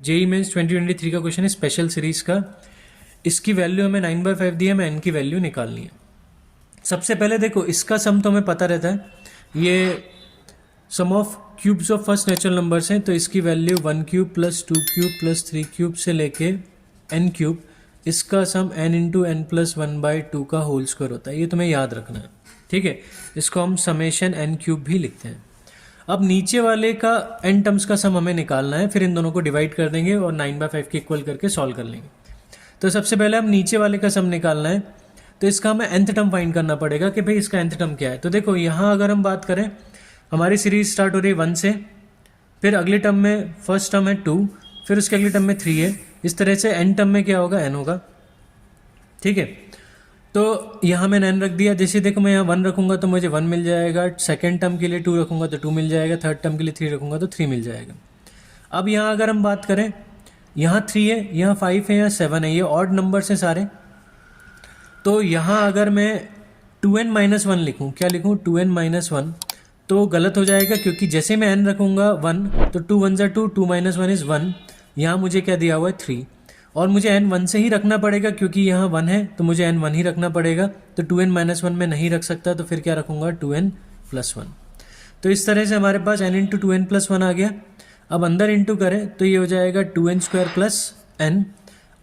JEE mains 2023 का question है special series का। इसकी वैल्यू हमें 9/5 दी है, हमें n की वैल्यू निकालनी है। सबसे पहले देखो इसका सम तो हमें पता रहता है, ये sum of cubes of first natural numbers हैं, तो इसकी value 1 cube plus 2 cube plus 3 cube से लेके n क्यूब, इसका sum n into n plus 1/2 का होल स्क्वायर होता है। ये तुम्हें याद रखना है, ठीक है। इसको हम समेशन n क्यूब भी लिखते हैं। अब नीचे वाले का n टर्म्स का सम हमें निकालना है, फिर इन दोनों को डिवाइड कर देंगे और 9/5 के इक्वल करके सॉल्व कर लेंगे। तो सबसे पहले हम नीचे वाले का सम निकालना है, तो इसका हमें nth टर्म फाइंड करना पड़ेगा कि भाई इसका nth टर्म क्या है। तो देखो यहाँ अगर हम बात करें, हमारी सीरीज स्टार्ट हो रही है 1 से, फिर अगले टर्म में फर्स्ट टर्म है 2, फिर उसके अगले टर्म में 3 है। इस तरह से n टर्म में क्या होगा, n होगा, ठीक है। तो यहाँ मैंने n रख दिया। जैसे देखो मैं यहाँ 1 रखूँगा तो मुझे 1 मिल जाएगा, सेकेंड टर्म के लिए 2 रखूँगा तो 2 मिल जाएगा, थर्ड टर्म के लिए 3 रखूँगा तो 3 मिल जाएगा। अब यहाँ अगर हम बात करें, यहाँ 3 है, यहाँ 5 है, यहाँ 7 है, ये ऑड नंबर्स हैं सारे। तो यहाँ अगर मैं 2n-1 लिखूँ, क्या लिखूँ 2n-1, तो गलत हो जाएगा, क्योंकि जैसे मैं n रखूँगा 1 तो 2 1 ज़ा 2, 2 - 1 इज़ 1। यहाँ मुझे क्या दिया हुआ है 3, और मुझे n 1 से ही रखना पड़ेगा, क्योंकि यहाँ 1 है तो मुझे n 1 ही रखना पड़ेगा। तो 2n-1 में नहीं रख सकता, तो फिर क्या रखूँगा 2n+1। तो इस तरह से हमारे पास n इंटू 2n+1 आ गया। अब अंदर इंटू करें तो ये हो जाएगा 2n² प्लस n।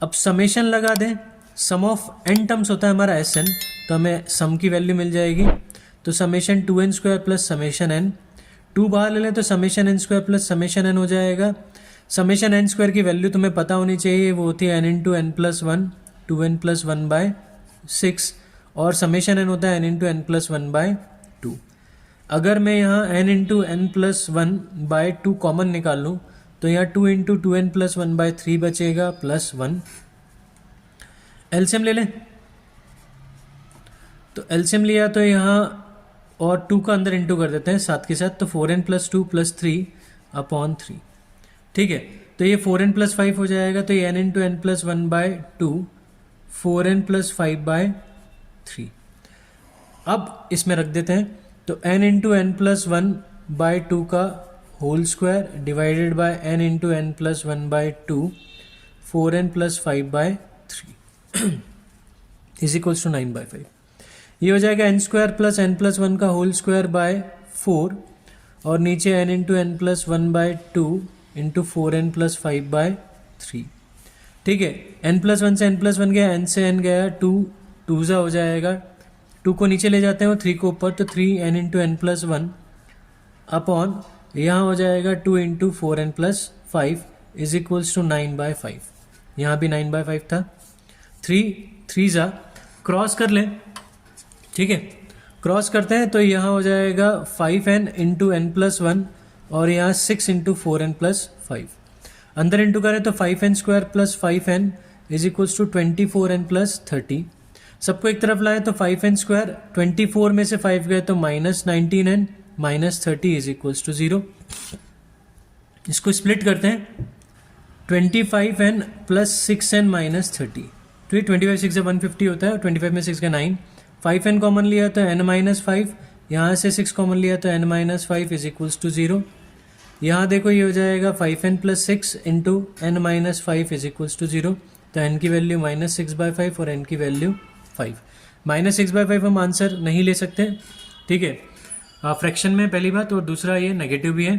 अब समेशन लगा दें, सम ऑफ n टर्म्स होता है हमारा Sn, तो हमें सम की वैल्यू मिल जाएगी। तो summation 2n² plus summation n, 2 बाहर ले लें तो summation n² plus summation n हो जाएगा। समेशन n² की वैल्यू तुम्हें पता होनी चाहिए, वो होती है n इंटू n+1, 2n+1/6, और समेशन n होता है n इंटू n+1/2। अगर मैं यहाँ n इंटू n+1/2 कॉमन निकाल लूँ तो यहाँ 2 इंटू 2n+1/3 बचेगा प्लस 1। एलसीएम ले लें, तो एलसीएम लिया तो यहाँ और 2 का अंदर इंटू कर देते हैं साथ के साथ, तो 4n+2 + 3/3, ठीक है। तो ये 4n+5 हो जाएगा, तो ये n इंटू n+1/2, 4n+5/3। अब इसमें रख देते हैं, तो n इंटू n+1/2 का whole square divided by n into n+1/2, 4n+5/3 is equals to 9/5। ये हो जाएगा n² प्लस n+1 का होल स्क्वायर बाय 4, और नीचे n into n+1/2 into 4n+5/3, ठीक है। n+1 से n+1 गया, n से n गया, 2 2 ज़ा हो जाएगा, 2 को नीचे ले जाते हैं और 3 को ऊपर, तो 3n इंटू n+1 अपॉन यहाँ हो जाएगा 2 into 4n+5 is equals to 9/5। यहाँ भी 9/5 था, 3 ज़ा क्रॉस कर लें, ठीक है। क्रॉस करते हैं तो यहाँ हो जाएगा 5n इंटू n+1, और यहाँ 6 इंटू 4n+5। अंदर इंटू करें तो 5n² plus 5n is equals to 24n+30। सबको एक तरफ लाए तो 5n², 24 में से 5 गए तो -19n, -30 इज इक्वल्स टू 0। इसको स्प्लिट करते हैं, 25n प्लस 6n -30, तो ये 25 6 150 होता है, और 25 में 6 का 9, 5n कॉमन लिया तो n-5, यहाँ से 6 कॉमन लिया तो n-5 इज इक्वल्स टू 0। यहाँ देखो ये हो जाएगा 5n plus 6 into n-5 is equals to 0, तो n की वैल्यू -6/5 और n की वैल्यू 5। -6/5 हम आंसर नहीं ले सकते, ठीक है, फ्रैक्शन में पहली बात, और दूसरा ये नेगेटिव भी है।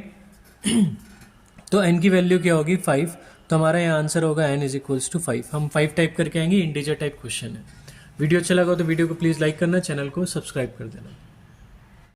तो n की वैल्यू क्या होगी 5, तो हमारा यहाँ आंसर होगा n इज इक्वल्स टू 5। हम 5 टाइप करके आएंगे, इंटीजर टाइप क्वेश्चन है। वीडियो अच्छा लगा तो वीडियो को प्लीज़ लाइक करना, चैनल को सब्सक्राइब कर देना।